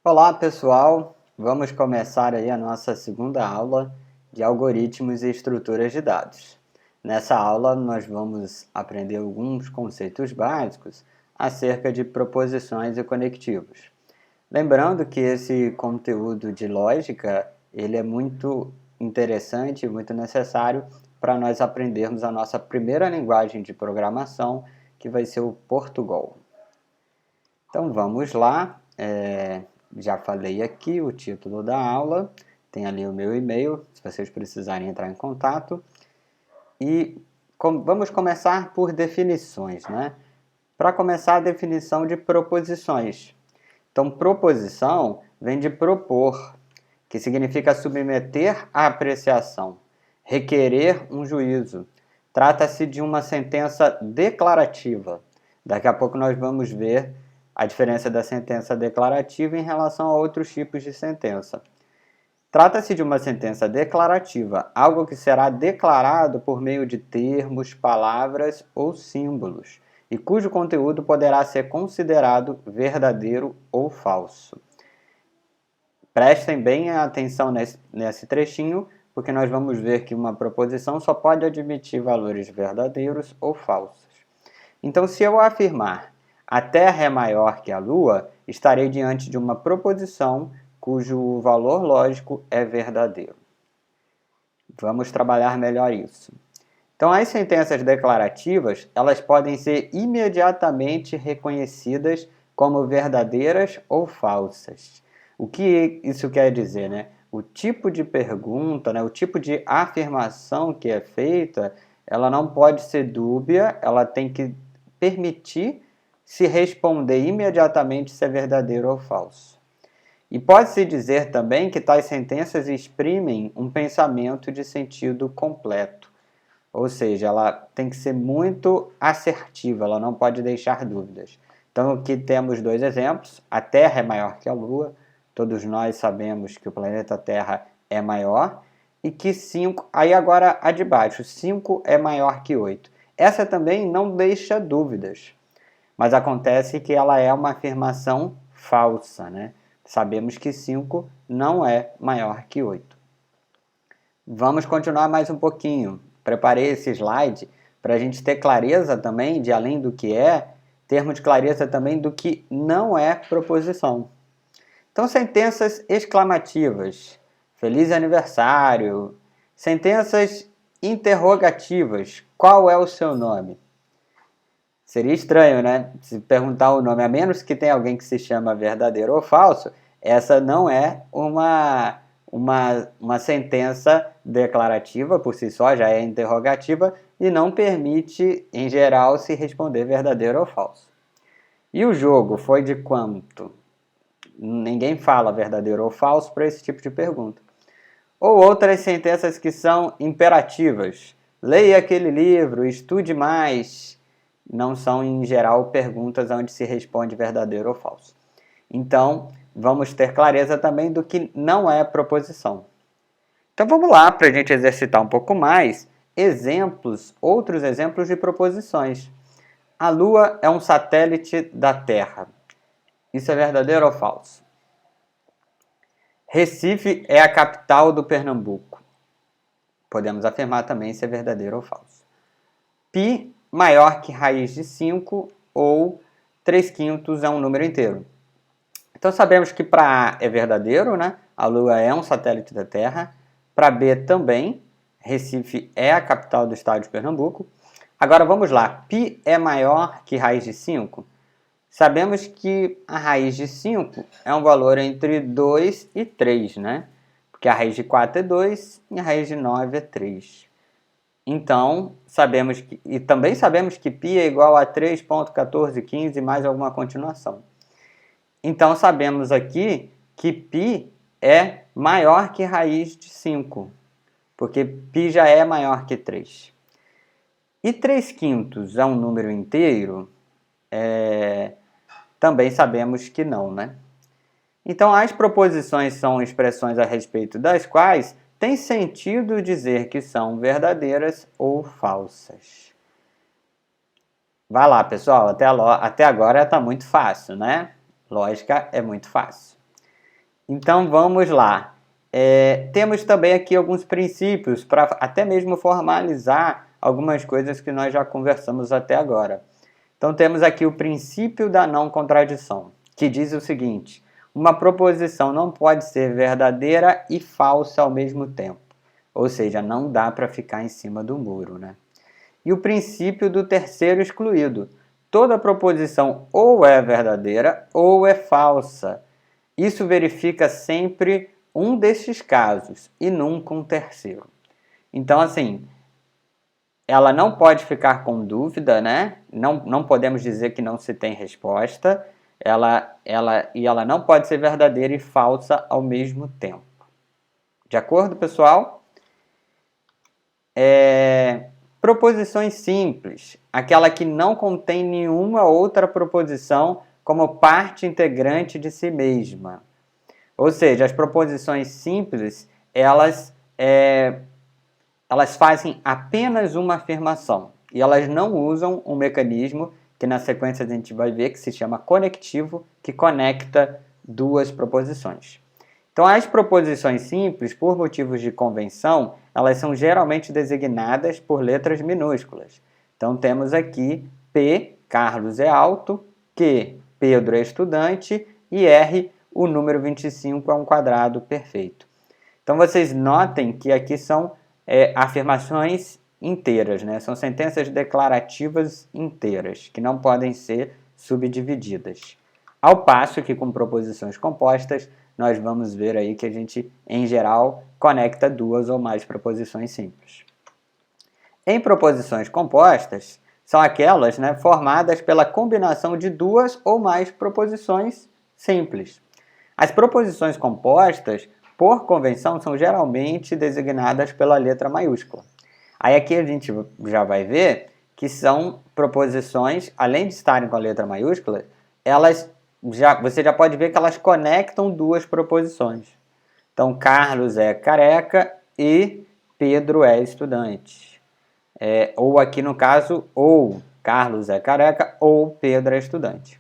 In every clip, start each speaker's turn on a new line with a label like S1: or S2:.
S1: Olá pessoal, vamos começar aí a nossa segunda aula de algoritmos e estruturas de dados. Nessa aula nós vamos aprender alguns conceitos básicos acerca de proposições e conectivos. Lembrando que esse conteúdo de lógica ele é muito interessante e muito necessário para nós aprendermos a nossa primeira linguagem de programação, que vai ser o Portugal. Então vamos lá. Já falei aqui o título da aula, tem ali o meu e-mail, se vocês precisarem entrar em contato. E vamos começar por definições, né? Para começar, a definição de proposições. Então, proposição vem de propor, que significa submeter à apreciação, requerer um juízo. Trata-se de uma sentença declarativa. Daqui a pouco nós vamos ver a diferença da sentença declarativa em relação a outros tipos de sentença. Trata-se de uma sentença declarativa, algo que será declarado por meio de termos, palavras ou símbolos, e cujo conteúdo poderá ser considerado verdadeiro ou falso. Prestem bem atenção nesse trechinho, porque nós vamos ver que uma proposição só pode admitir valores verdadeiros ou falsos. Então, se eu afirmar a Terra é maior que a Lua, estarei diante de uma proposição cujo valor lógico é verdadeiro. Vamos trabalhar melhor isso. Então, as sentenças declarativas, elas podem ser imediatamente reconhecidas como verdadeiras ou falsas. O que isso quer dizer, né? O tipo de pergunta, né? O tipo de afirmação que é feita, ela não pode ser dúbia, ela tem que permitir se responder imediatamente se é verdadeiro ou falso. E pode-se dizer também que tais sentenças exprimem um pensamento de sentido completo. Ou seja, ela tem que ser muito assertiva, ela não pode deixar dúvidas. Então aqui temos dois exemplos. A Terra é maior que a Lua. Todos nós sabemos que o planeta Terra é maior. E que 5, aí agora a de baixo, 5 é maior que 8. Essa também não deixa dúvidas. Mas acontece que ela é uma afirmação falsa, né? Sabemos que 5 não é maior que 8. Vamos continuar mais um pouquinho. Preparei esse slide para a gente ter clareza também de além do que é, termos clareza também do que não é proposição. Então, sentenças exclamativas, feliz aniversário, sentenças interrogativas, qual é o seu nome? Seria estranho, né? Se perguntar o nome, a menos que tenha alguém que se chama verdadeiro ou falso, essa não é uma sentença declarativa por si só, já é interrogativa e não permite, em geral, se responder verdadeiro ou falso. E o jogo foi de quanto? Ninguém fala verdadeiro ou falso para esse tipo de pergunta. Ou outras sentenças que são imperativas. Leia aquele livro, estude mais. Não são, em geral, perguntas onde se responde verdadeiro ou falso. Então, vamos ter clareza também do que não é proposição. Então, vamos lá para a gente exercitar um pouco mais outros exemplos de proposições. A Lua é um satélite da Terra. Isso é verdadeiro ou falso? Recife é a capital do Pernambuco. Podemos afirmar também se é verdadeiro ou falso. Pi maior que raiz de 5 ou 3/5 é um número inteiro. Então sabemos que para A é verdadeiro, né? A Lua é um satélite da Terra. Para B também, Recife é a capital do estado de Pernambuco. Agora vamos lá, π é maior que raiz de 5? Sabemos que a raiz de 5 é um valor entre 2 e 3, né? Porque a raiz de 4 é 2 e a raiz de 9 é 3. Então, também sabemos que π é igual a 3,1415 mais alguma continuação. Então, sabemos aqui que π é maior que raiz de 5, porque π já é maior que 3. E 3/5 é um número inteiro? Também sabemos que não, né? Então, as proposições são expressões a respeito das quais tem sentido dizer que são verdadeiras ou falsas. Vai lá, pessoal, até agora está muito fácil, né? Lógica é muito fácil. Então vamos lá. Temos também aqui alguns princípios para até mesmo formalizar algumas coisas que nós já conversamos até agora. Então temos aqui o princípio da não contradição, que diz o seguinte: uma proposição não pode ser verdadeira e falsa ao mesmo tempo. Ou seja, não dá para ficar em cima do muro, né? E o princípio do terceiro excluído. Toda proposição ou é verdadeira ou é falsa. Isso verifica sempre um destes casos e nunca um terceiro. Então, assim, ela não pode ficar com dúvida, né? Não podemos dizer que não se tem resposta. Ela não pode ser verdadeira e falsa ao mesmo tempo. De acordo, pessoal? Proposições simples, aquela que não contém nenhuma outra proposição como parte integrante de si mesma. Ou seja, as proposições simples, elas fazem apenas uma afirmação e elas não usam um mecanismo que na sequência a gente vai ver que se chama conectivo, que conecta duas proposições. Então, as proposições simples, por motivos de convenção, elas são geralmente designadas por letras minúsculas. Então, temos aqui P, Carlos é alto, Q, Pedro é estudante e R, o número 25 é um quadrado perfeito. Então, vocês notem que aqui são afirmações inteiras, né? São sentenças declarativas inteiras, que não podem ser subdivididas. Ao passo que com proposições compostas, nós vamos ver aí que a gente, em geral, conecta duas ou mais proposições simples. Em proposições compostas, são aquelas, né, formadas pela combinação de duas ou mais proposições simples. As proposições compostas, por convenção, são geralmente designadas pela letra maiúscula. Aí aqui a gente já vai ver que são proposições, além de estarem com a letra maiúscula, você já pode ver que elas conectam duas proposições. Então, Carlos é careca e Pedro é estudante. Ou aqui no caso, ou Carlos é careca ou Pedro é estudante.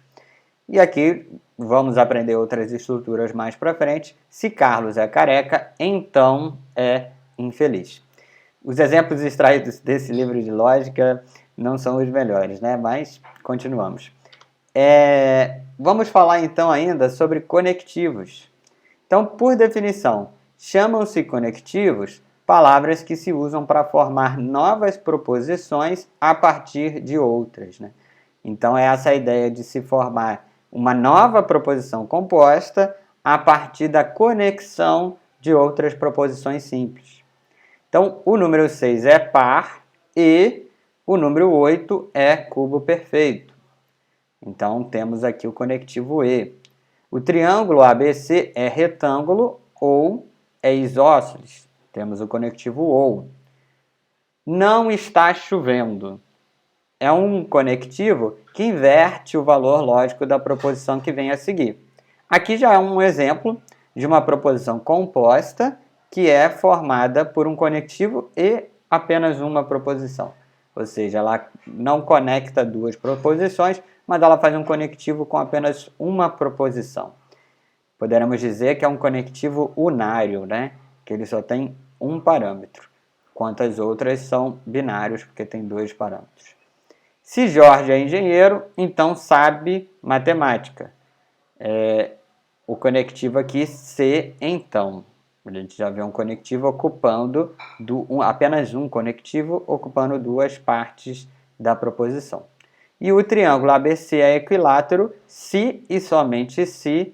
S1: E aqui vamos aprender outras estruturas mais para frente. Se Carlos é careca, então é infeliz. Os exemplos extraídos desse livro de lógica não são os melhores, né? Mas continuamos. Vamos falar então ainda sobre conectivos. Então, por definição, chamam-se conectivos palavras que se usam para formar novas proposições a partir de outras, né? Então, é essa a ideia de se formar uma nova proposição composta a partir da conexão de outras proposições simples. Então, o número 6 é par e o número 8 é cubo perfeito. Então, temos aqui o conectivo E. O triângulo ABC é retângulo ou é isósceles. Temos o conectivo OU. Não está chovendo. É um conectivo que inverte o valor lógico da proposição que vem a seguir. Aqui já é um exemplo de uma proposição composta que é formada por um conectivo e apenas uma proposição. Ou seja, ela não conecta duas proposições, mas ela faz um conectivo com apenas uma proposição. Poderemos dizer que é um conectivo unário, né? Que ele só tem um parâmetro, enquanto as outras são binários, porque tem dois parâmetros. Se Jorge é engenheiro, então sabe matemática. O conectivo aqui, se então. A gente já vê um conectivo ocupando, apenas um conectivo ocupando duas partes da proposição. E o triângulo ABC é equilátero se e somente se,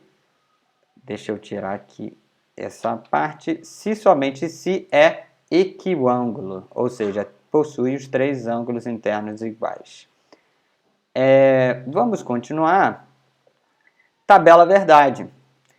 S1: deixa eu tirar aqui essa parte, se somente se é equiângulo, ou seja, possui os três ângulos internos iguais. Vamos continuar. Tabela verdade.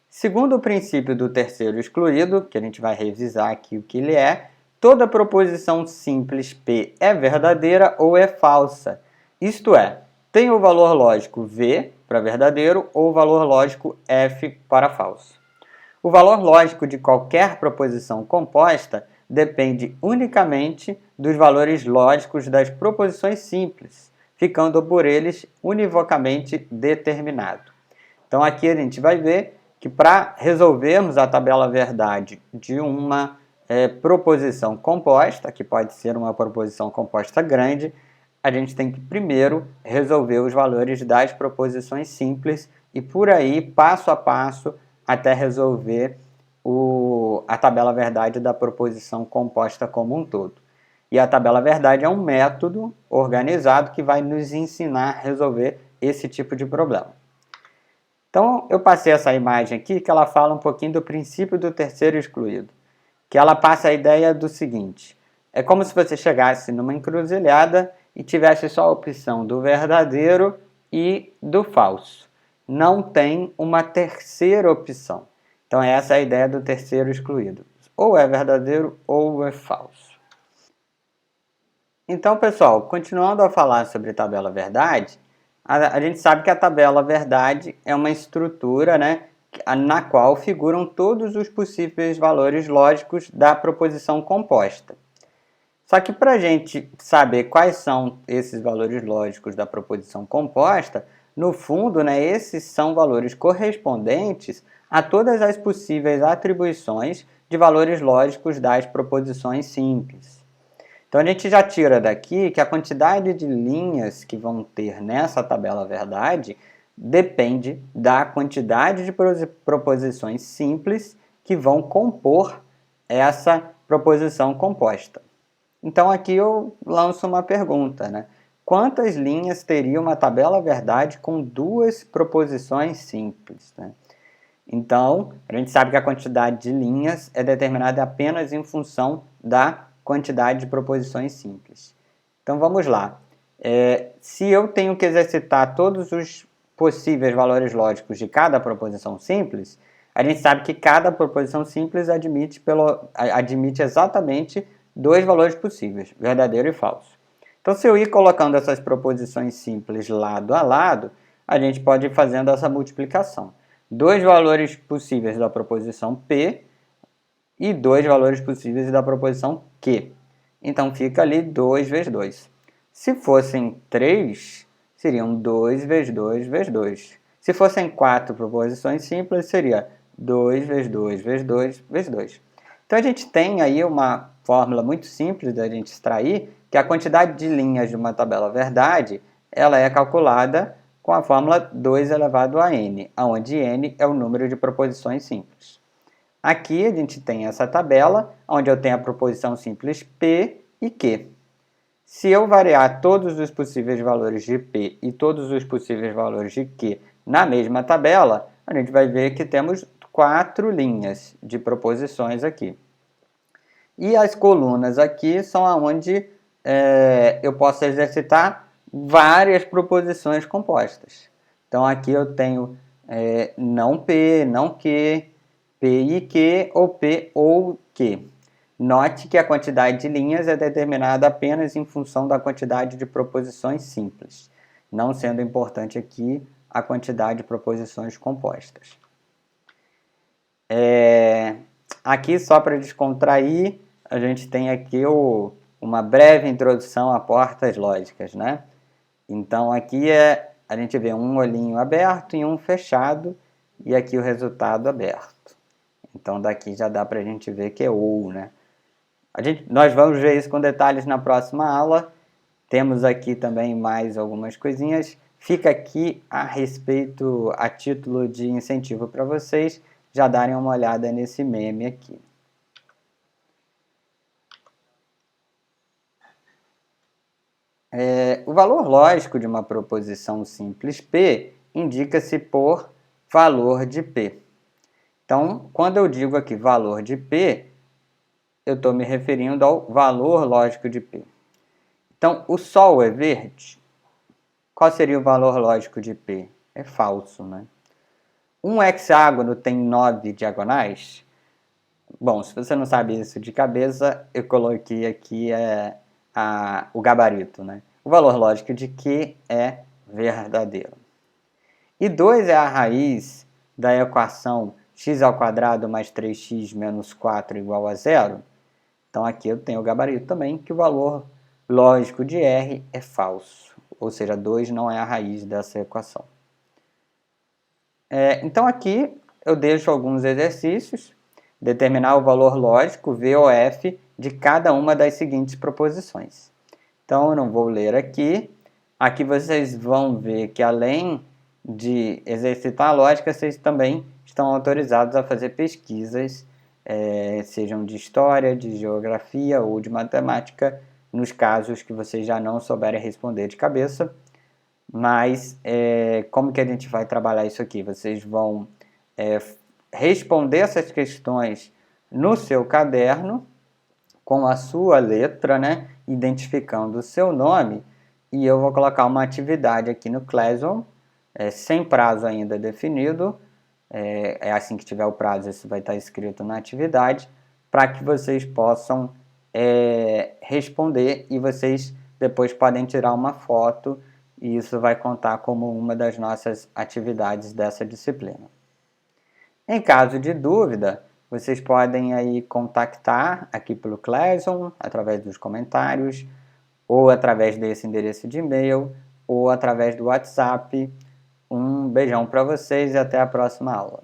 S1: Segundo o princípio do terceiro excluído, que a gente vai revisar aqui o que ele é, toda proposição simples P é verdadeira ou é falsa. Isto é, tem o valor lógico V para verdadeiro ou o valor lógico F para falso. O valor lógico de qualquer proposição composta depende unicamente dos valores lógicos das proposições simples, ficando por eles univocamente determinado. Então aqui a gente vai ver que para resolvermos a tabela verdade de uma proposição composta, que pode ser uma proposição composta grande, a gente tem que primeiro resolver os valores das proposições simples e por aí, passo a passo, até resolver a tabela verdade da proposição composta como um todo. E a tabela verdade é um método organizado que vai nos ensinar a resolver esse tipo de problema. Então, eu passei essa imagem aqui que ela fala um pouquinho do princípio do terceiro excluído, que ela passa a ideia do seguinte: é como se você chegasse numa encruzilhada e tivesse só a opção do verdadeiro e do falso. Não tem uma terceira opção. Então, essa é a ideia do terceiro excluído. Ou é verdadeiro ou é falso. Então, pessoal, continuando a falar sobre tabela verdade, a gente sabe que a tabela verdade é uma estrutura, né, na qual figuram todos os possíveis valores lógicos da proposição composta. Só que para a gente saber quais são esses valores lógicos da proposição composta, no fundo, né, esses são valores correspondentes a todas as possíveis atribuições de valores lógicos das proposições simples. Então a gente já tira daqui que a quantidade de linhas que vão ter nessa tabela verdade depende da quantidade de proposições simples que vão compor essa proposição composta. Então aqui eu lanço uma pergunta, né? Quantas linhas teria uma tabela verdade com duas proposições simples, né? Então, a gente sabe que a quantidade de linhas é determinada apenas em função da quantidade de proposições simples. Então vamos lá. Se eu tenho que exercitar todos os possíveis valores lógicos de cada proposição simples, a gente sabe que cada proposição simples admite exatamente dois valores possíveis, verdadeiro e falso. Então, se eu ir colocando essas proposições simples lado a lado, a gente pode ir fazendo essa multiplicação. Dois valores possíveis da proposição P e dois valores possíveis da proposição Q. Então, fica ali 2 vezes 2. Se fossem 3, seriam 2 vezes 2 vezes 2. Se fossem 4 proposições simples, seria 2 vezes 2 vezes 2 vezes 2. Então, a gente tem aí uma fórmula muito simples da gente extrair, que a quantidade de linhas de uma tabela verdade, ela é calculada com a fórmula 2 elevado a n, onde n é o número de proposições simples. Aqui a gente tem essa tabela, onde eu tenho a proposição simples P e Q. Se eu variar todos os possíveis valores de P e todos os possíveis valores de Q na mesma tabela, a gente vai ver que temos 4 linhas de proposições aqui. E as colunas aqui são onde eu posso exercitar várias proposições compostas. Então aqui eu tenho não P, não Q, P e Q ou P ou Q. Note que a quantidade de linhas é determinada apenas em função da quantidade de proposições simples, não sendo importante aqui a quantidade de proposições compostas. Aqui, só para descontrair, a gente tem aqui uma breve introdução a portas lógicas, né? Então aqui a gente vê um olhinho aberto e um fechado, e aqui o resultado aberto. Então daqui já dá para a gente ver que é ou, né? Nós vamos ver isso com detalhes na próxima aula. Temos aqui também mais algumas coisinhas. Fica aqui a título de incentivo para vocês já darem uma olhada nesse meme aqui. O valor lógico de uma proposição simples P indica-se por valor de P. Então, quando eu digo aqui valor de P, eu estou me referindo ao valor lógico de P. Então, o Sol é verde? Qual seria o valor lógico de P? É falso, né? Um hexágono tem 9 diagonais? Bom, se você não sabe isso de cabeça, eu coloquei aqui o gabarito, né? O valor lógico de Q é verdadeiro. E 2 é a raiz da equação x² mais 3x menos 4 igual a 0? Então aqui eu tenho o gabarito também, que o valor lógico de R é falso. Ou seja, 2 não é a raiz dessa equação. Então aqui eu deixo alguns exercícios, determinar o valor lógico, VOF, de cada uma das seguintes proposições. Então, eu não vou ler aqui. Aqui vocês vão ver que, além de exercitar a lógica, vocês também estão autorizados a fazer pesquisas, sejam de história, de geografia ou de matemática, nos casos que vocês já não souberem responder de cabeça. Mas como que a gente vai trabalhar isso aqui? Vocês vão responder essas questões no seu caderno, com a sua letra, né? Identificando o seu nome, e eu vou colocar uma atividade aqui no Classroom, sem prazo ainda definido, assim que tiver o prazo, isso vai estar escrito na atividade, para que vocês possam responder, e vocês depois podem tirar uma foto, e isso vai contar como uma das nossas atividades dessa disciplina. Em caso de dúvida, vocês podem aí contactar aqui pelo Classroom, através dos comentários, ou através desse endereço de e-mail, ou através do WhatsApp. Um beijão para vocês e até a próxima aula.